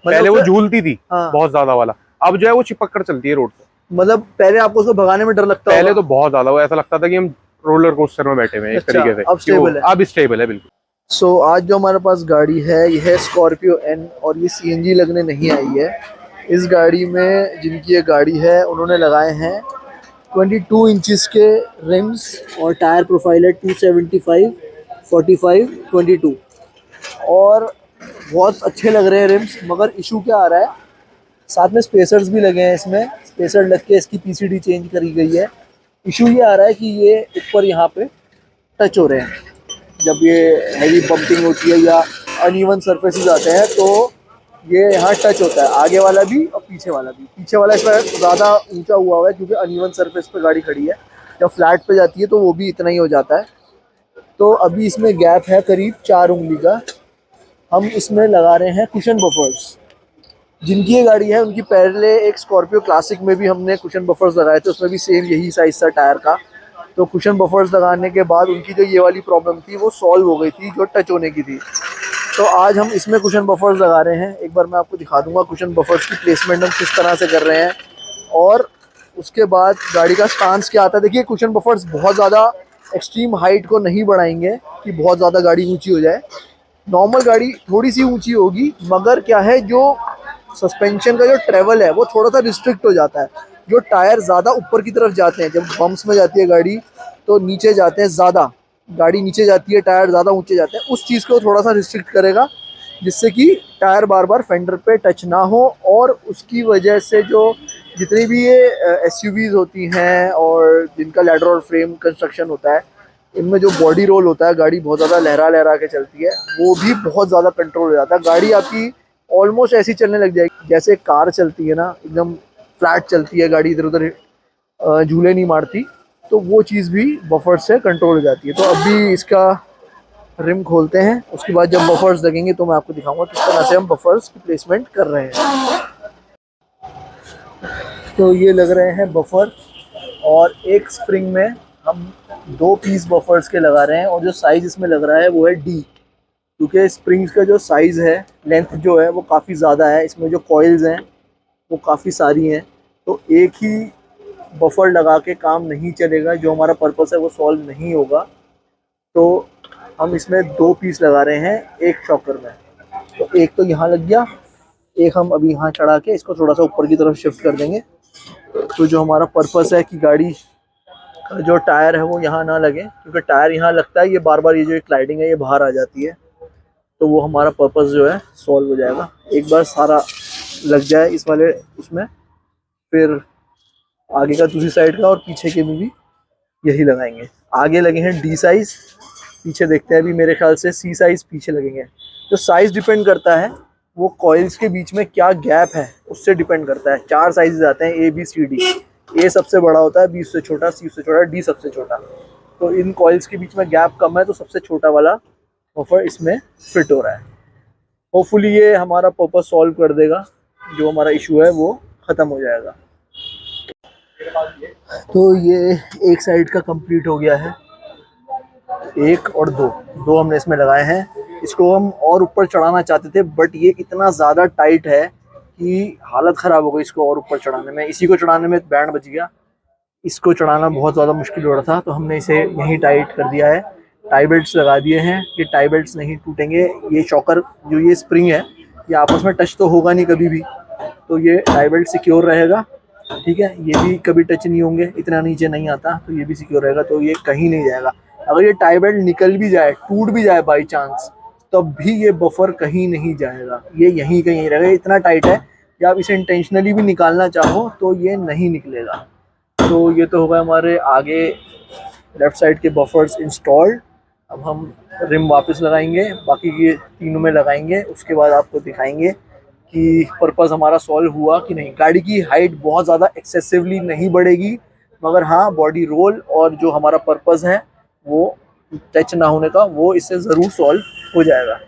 पहले वो झूलती थी हाँ। बहुत ज्यादा वाला, अब जो है वो चिपक कर चलती है रोड पे। मतलब पहले आपको उसको भगाने में डर लगता पहले तो बहुत ज्यादा, वो ऐसा लगता था कि हम रोलर कोस्टर में बैठे हुए हैं एक अच्छा, तरीके से। अब स्टेबल है। अब स्टेबल है बिल्कुल। सो आज जो हमारे पास गाड़ी है ये है स्कॉर्पियो एन, और ये सीएनजी लगने नहीं आई है। इस गाड़ी में जिनकी ये गाड़ी है उन्होंने लगाए हैं 22 इंचेस के रिम्स, और टायर प्रोफाइल है 275 45 22, और बहुत अच्छे लग रहे हैं रिम्स। मगर इशू क्या आ रहा है, साथ में स्पेसर्स भी लगे हैं, इसमें स्पेसर लग के इसकी पीसीडी चेंज करी गई है। इशू ये आ रहा है कि ये ऊपर यहाँ पे टच हो रहे हैं जब ये हैवी बम्पिंग होती है या अनइवन सरफेसेस आते हैं, तो ये यहाँ टच होता है, आगे वाला भी और पीछे वाला भी। पीछे वाला इस पर ज़्यादा ऊंचा हुआ है क्योंकि अनइवन सरफेस पे गाड़ी खड़ी है, जब फ्लैट पे जाती है तो वो भी इतना ही हो जाता है। तो अभी इसमें गैप है करीब 4 उंगली का। हम इसमें लगा रहे हैं कुशन बफर्स। जिनकी ये गाड़ी है उनकी पहले एक स्कॉर्पियो क्लासिक में भी हमने कुशन बफर्स लगाए थे, उसमें भी सेम यही साइज था टायर का। तो कुशन बफर्स लगाने के बाद उनकी जो ये वाली प्रॉब्लम थी वो सॉल्व हो गई थी, जो टच होने की थी। तो आज हम इसमें कुशन बफर्स लगा रहे हैं। एक बार मैं आपको दिखा दूंगा कुशन बफर्स की प्लेसमेंट हम किस तरह से कर रहे हैं, और उसके बाद गाड़ी का स्टांस क्या आता है। देखिए कुशन बफर्स बहुत ज़्यादा एक्सट्रीम हाइट को नहीं बढ़ाएंगे कि बहुत ज़्यादा गाड़ी ऊंची हो जाए। नॉर्मल गाड़ी थोड़ी सी ऊंची होगी, मगर क्या है जो सस्पेंशन का जो ट्रेवल है वो थोड़ा सा रिस्ट्रिक्ट हो जाता है। जो टायर ज़्यादा ऊपर की तरफ जाते हैं, जब बम्प्स में जाती है गाड़ी तो नीचे जाते हैं ज़्यादा, गाड़ी नीचे जाती है, टायर ज़्यादा ऊंचे जाते हैं, उस चीज़ को थोड़ा सा रिस्ट्रिक्ट करेगा, जिससे कि टायर बार बार फेंडर पे टच ना हो। और उसकी वजह से जो जितनी भी ये एसयूवीज़ होती हैं और जिनका लैडर और फ्रेम कंस्ट्रक्शन होता है, इनमें जो बॉडी रोल होता है, गाड़ी बहुत ज़्यादा लहरा लहरा के चलती है, वो भी बहुत ज़्यादा कंट्रोल हो जाता है। गाड़ी आपकी ऑलमोस्ट ऐसी चलने लग जाएगी जैसे कार चलती है ना, एकदम फ्लैट चलती है गाड़ी, इधर उधर झूले नहीं मारती। तो वो चीज़ भी बफर से कंट्रोल हो जाती है। तो अभी इसका रिम खोलते हैं, उसके बाद जब बफर्स लगेंगे तो मैं आपको दिखाऊंगा किस तरह से हम बफर्स की प्लेसमेंट कर रहे हैं। तो ये लग रहे हैं बफर, और एक स्प्रिंग में हम 2 पीस बफर्स के लगा रहे हैं, और जो साइज़ इसमें लग रहा है वो है डी, क्योंकि स्प्रिंग्स का जो साइज़ है, लेंथ जो है वो काफ़ी ज़्यादा है। इसमें जो कॉइल्स हैं वो काफ़ी सारी हैं, तो एक ही बफर लगा के काम नहीं चलेगा, जो हमारा पर्पस है वो सॉल्व नहीं होगा। तो हम इसमें 2 पीस लगा रहे हैं एक शॉकर में। तो एक तो यहाँ लग गया, एक हम अभी यहाँ चढ़ा के इसको थोड़ा सा ऊपर की तरफ शिफ्ट कर देंगे। तो जो हमारा पर्पस है कि गाड़ी का जो टायर है वो यहाँ ना लगे, क्योंकि टायर यहाँ लगता है, ये बार बार ये जो स्लाइडिंग है ये बाहर आ जाती है, तो वो हमारा पर्पस जो है सॉल्व हो जाएगा। एक बार सारा लग जाए इस वाले उसमें, फिर आगे का दूसरी साइड का और पीछे के में भी यही लगाएंगे। आगे लगे हैं डी साइज़, पीछे देखते हैं अभी मेरे ख्याल से सी साइज़ पीछे लगेंगे। जो साइज़ डिपेंड करता है वो कॉइल्स के बीच में क्या गैप है उससे डिपेंड करता है। 4 साइज़ आते हैं, ए बी सी डी। ए सबसे बड़ा होता है, बी उससे छोटा, सी उससे छोटा, डी सबसे छोटा। तो इन कॉइल्स के बीच में गैप कम है, तो सबसे छोटा वाला बफर इसमें फिट हो रहा है। होपफुली ये हमारा पर्पस सॉल्व कर देगा, जो हमारा इशू है वो ख़त्म हो जाएगा। तो ये एक साइड का कंप्लीट हो गया है, एक और दो हमने इसमें लगाए हैं। इसको हम और ऊपर चढ़ाना चाहते थे, बट ये इतना ज़्यादा टाइट है कि हालत ख़राब हो गई इसको और ऊपर चढ़ाने में। इसी को चढ़ाने में बैंड बच गया, इसको चढ़ाना बहुत ज़्यादा मुश्किल हो रहा था, तो हमने इसे यहीं टाइट कर दिया है। टाई बेल्ट्स लगा दिए हैं, ये टाई बेल्ट्स नहीं टूटेंगे। ये शॉकर जो ये स्प्रिंग है ये आपस में टच तो होगा नहीं कभी भी, तो ये टाई बेल्ट सिक्योर रहेगा, ठीक है। ये भी कभी टच नहीं होंगे, इतना नीचे नहीं आता, तो ये भी सिक्योर रहेगा, तो ये कहीं नहीं जाएगा। अगर ये टाई बेल्ट निकल भी जाए, टूट भी जाए बाई चांस, तब भी ये बफर कहीं नहीं जाएगा, ये यहीं कहीं रहेगा। इतना टाइट है कि आप इसे इंटेंशनली भी निकालना चाहो तो ये नहीं निकलेगा। तो ये तो होगा हमारे आगे लेफ़्ट साइड के बफर्स इंस्टॉल्ड। अब हम रिम वापस लगाएंगे, बाकी ये तीनों में लगाएंगे, उसके बाद आपको दिखाएंगे कि पर्पस हमारा सॉल्व हुआ कि नहीं। गाड़ी की हाइट बहुत ज़्यादा एक्सेसिवली नहीं बढ़ेगी, मगर हाँ बॉडी रोल और जो हमारा पर्पस है वो टच ना होने का, वो इससे ज़रूर सॉल्व हो जाएगा।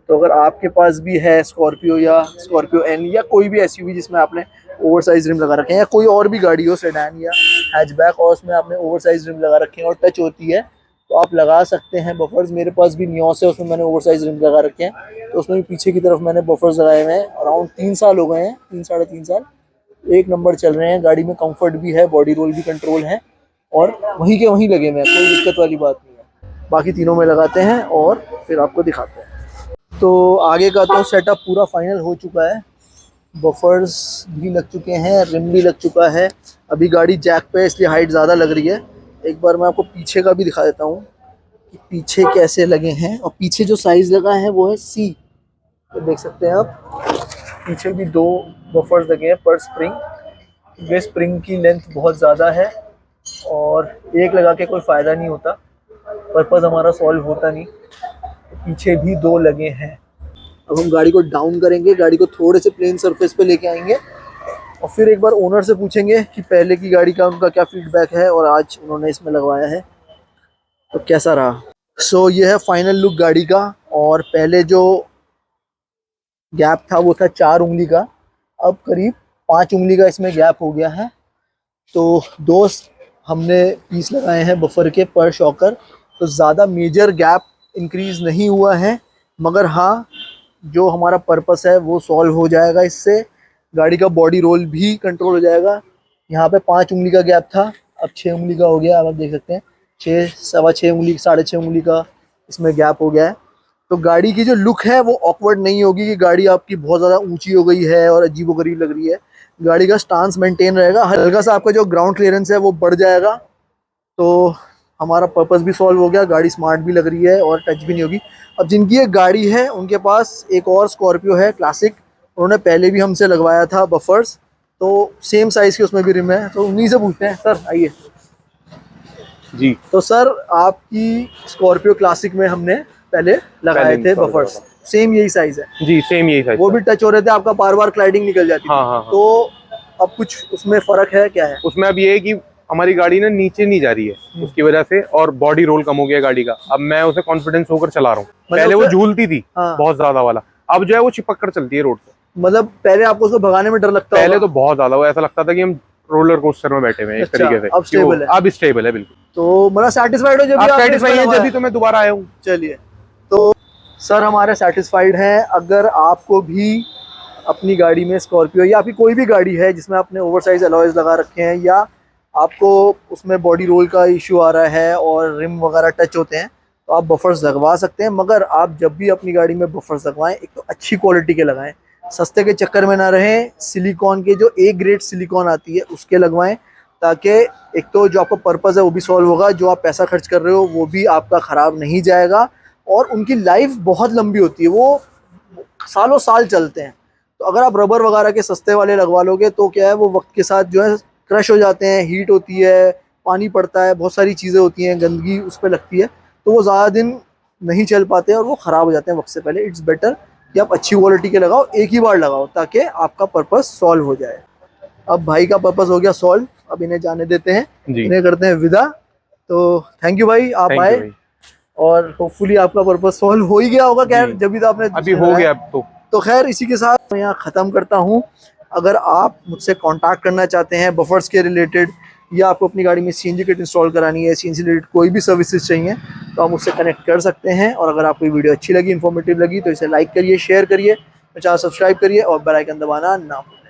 तो अगर आपके पास भी है स्कॉर्पियो या स्कॉर्पियो एन या कोई भी एसयूवी जिसमें आपने ओवर साइज रिम लगा रखे हैं, या कोई और भी गाड़ी हो सेडान या हैचबैक और उसमें आपने ओवर साइज रिम लगा रखे हैं और टच होती है, तो आप लगा सकते हैं बफर्स। मेरे पास भी नियोस है, उसमें मैंने ओवरसाइज रिम लगा रखे हैं, तो उसमें भी पीछे की तरफ मैंने बफर्स लगाए हुए हैं। अराउंड 3 साल हो गए हैं, 3 साढ़े 3 साल, एक नंबर चल रहे हैं। गाड़ी में कंफर्ट भी है, बॉडी रोल भी कंट्रोल है, और वहीं के वहीं लगे हुए हैं, कोई दिक्कत वाली बात नहीं है। बाकी तीनों में लगाते हैं और फिर आपको दिखाते हैं। तो आगे का तो सेटअप पूरा फाइनल हो चुका है, बफर्स भी लग चुके हैं, रिम भी लग चुका है। अभी गाड़ी जैक पे है, इसलिए हाइट ज़्यादा लग रही है। एक बार मैं आपको पीछे का भी दिखा देता हूँ कि पीछे कैसे लगे हैं। और पीछे जो साइज़ लगा है वो है सी, तो देख सकते हैं आप, पीछे भी 2 बफर्स लगे हैं पर स्प्रिंग। ये स्प्रिंग की लेंथ बहुत ज़्यादा है और एक लगा के कोई फ़ायदा नहीं होता, पर्पज़ हमारा सॉल्व होता नहीं। पीछे भी 2 लगे हैं। अब हम गाड़ी को डाउन करेंगे, गाड़ी को थोड़े से प्लेन सरफेस पे लेके आएंगे और फिर एक बार ओनर से पूछेंगे कि पहले की गाड़ी का उनका क्या फीडबैक है और आज उन्होंने इसमें लगवाया है तो कैसा रहा। सो ये है फाइनल लुक गाड़ी का। और पहले जो गैप था वो था 4 उंगली का, अब करीब 5 उंगली का इसमें गैप हो गया है। तो 2 हमने पीस लगाए हैं बफर के पर शॉकर, तो ज़्यादा मेजर गैप इंक्रीज़ नहीं हुआ है, मगर हाँ जो हमारा पर्पस है वो सॉल्व हो जाएगा इससे। गाड़ी का बॉडी रोल भी कंट्रोल हो जाएगा। यहाँ पे 5 उंगली का गैप था, अब 6 उंगली का हो गया। अब आप देख सकते हैं 6, सवा 6 उंगली, 6.5 उंगली का इसमें गैप हो गया है। तो गाड़ी की जो लुक है वो ऑकवर्ड नहीं होगी कि गाड़ी आपकी बहुत ज़्यादा ऊंची हो गई है और अजीबोगरीब लग रही है। गाड़ी का स्टांस मेंटेन रहेगा, हल्का सा आपका जो ग्राउंड क्लियरेंस है वो बढ़ जाएगा। तो हमारा पर्पस भी सॉल्व हो गया, गाड़ी स्मार्ट भी लग रही है और टच भी नहीं होगी। अब जिनकी ये गाड़ी है उनके पास एक और स्कॉर्पियो है क्लासिक, उन्होंने पहले भी हमसे लगवाया था बफर्स, तो सेम साइज़ की उसमें भी रिम है। तो उन्हीं से पूछते हैं। सर आइए जी। तो सर आपकी स्कॉर्पियो क्लासिक में हमने पहले लगाए थे बफर्स, सेम यही साइज है? जी सेम यही साइज। वो भी टच हो रहे थे, आपका बार बार क्लाइडिंग निकल जाती थी। हाँ। तो अब कुछ उसमें फर्क है, क्या है उसमें? अब ये है कि हमारी गाड़ी ना नीचे नहीं जा रही है उसकी वजह से, और बॉडी रोल कम हो गया गाड़ी का। अब मैं उसे कॉन्फिडेंस होकर चला रहा हूँ। पहले वो झूलती थी बहुत ज्यादा वाला, अब जो है वो चिपक कर चलती है रोड पे। मतलब पहले आपको उसको भगाने में डर लगता पहले तो बहुत ज्यादा, वो ऐसा लगता था कि हम रोलर कोस्टर में बैठे हुए हैं एक तरीके से। अब स्टेबल है? अब स्टेबल है बिल्कुल। तो मतलब सेटिस्फाइड हो? जब आप सेटिस्फाइड है जब तो मैं दोबारा आया हूँ। चलिए, तो सर हमारे सेटिस्फाइड हैं। अगर आपको भी अपनी गाड़ी में स्कॉर्पियो या फिर कोई भी गाड़ी है जिसमें आपने ओवरसाइज अलॉयज लगा रखे हैं या आपको उसमें बॉडी रोल का इशू आ रहा है और रिम वगैरह टच होते हैं, तो आप बफर्स लगवा सकते हैं। मगर आप जब भी अपनी गाड़ी में बफर्स लगवाएं एक तो अच्छी क्वालिटी के लगाएं, सस्ते के चक्कर में ना रहें। सिलिकॉन के जो A ग्रेड सिलिकॉन आती है उसके लगवाएं, ताकि एक तो जो आपका पर्पज़ है वो भी सॉल्व होगा, जो आप पैसा खर्च कर रहे हो वो भी आपका ख़राब नहीं जाएगा, और उनकी लाइफ बहुत लंबी होती है, वो सालों साल चलते हैं। तो अगर आप रबर वगैरह के सस्ते वाले लगवा लोगे तो क्या है, वो वक्त के साथ जो है क्रश हो जाते हैं, हीट होती है, पानी पड़ता है, बहुत सारी चीज़ें होती हैं, गंदगी उस पर लगती है, तो वो ज़्यादा दिन नहीं चल पाते और वो ख़राब हो जाते हैं वक्त से पहले। इट्स बेटर कि आप अच्छी क्वालिटी के लगाओ, एक ही बार लगाओ, ताकि आपका पर्पस सॉल्व हो जाए। अब भाई का पर्पस हो गया सॉल्व, अब इन्हें जाने देते हैं, इन्हें करते हैं विदा। तो थैंक यू भाई, आप आए और होपफुली आपका पर्पस सॉल्व हो ही गया होगा। खैर जब भी तो आपने अभी हो गया तो खैर इसी के साथ मैं यहाँ ख़त्म करता हूँ। अगर आप मुझसे कांटेक्ट करना चाहते हैं बफर्स के रिलेटेड, या आपको अपनी गाड़ी में CNG किट इंस्टॉल करानी है, CNG रिलेटेड कोई भी सर्विसेज चाहिए, तो आप मुझसे कनेक्ट कर सकते हैं। और अगर आपको वीडियो अच्छी लगी, इन्फॉर्मेटिव लगी, तो इसे लाइक करिए, शेयर करिए, चैनल सब्सक्राइब करिए और बेल आइकन दबाना ना भूलें।